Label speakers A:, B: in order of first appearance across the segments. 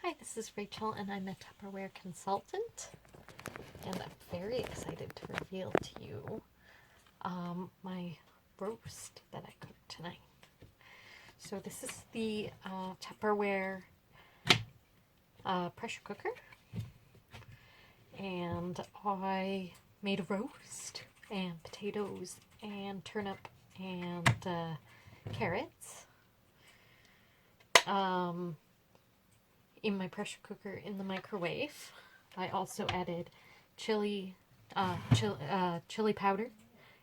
A: Hi, this is Rachel, and I'm a Tupperware consultant, and I'm very excited to reveal to you my roast that I cooked tonight. So this is the Tupperware pressure cooker, and I made a roast and potatoes and turnip and carrots in my pressure cooker in the microwave. I also added chili powder,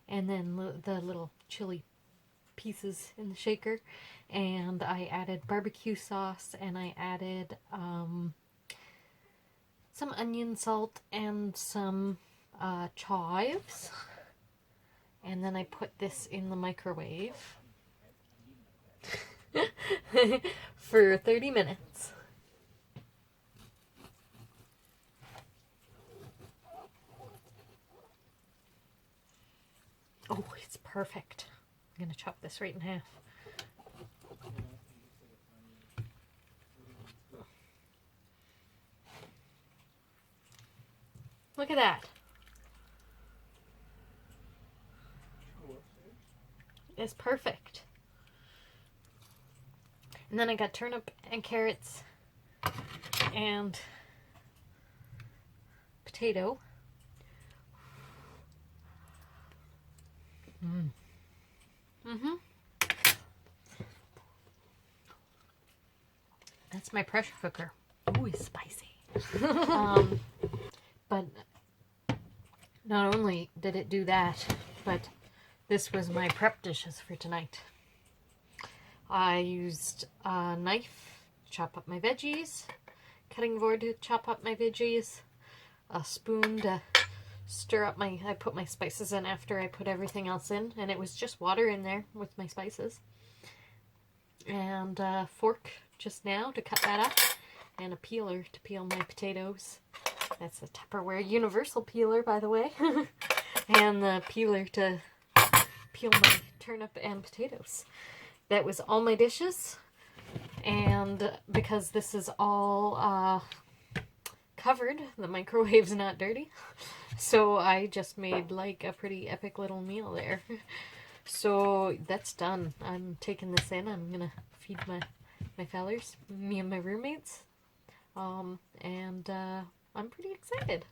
A: and then the little chili pieces in the shaker, and I added barbecue sauce, and I added some onion salt and some chives, and then I put this in the microwave for 30 minutes. Oh, it's perfect. I'm going to chop this right in half. Look at that. It's perfect. And then I got turnip and carrots and potato. That's my pressure cooker. Ooh, it's spicy. But not only did it do that, but this was my prep dishes for tonight. I used a knife to chop up my veggies, cutting board to chop up my veggies, a spoon to stir up I put my spices in after I put everything else in, and it was just water in there with my spices, and a fork just now to cut that up, and a peeler to peel my potatoes. That's a Tupperware universal peeler, by the way. And the peeler to peel my turnip and potatoes. That was all my dishes, and because this is all covered, the microwave's not dirty, so I just made like a pretty epic little meal there. So that's done. I'm taking this in. I'm gonna feed my fellers, me and my roommates, and I'm pretty excited.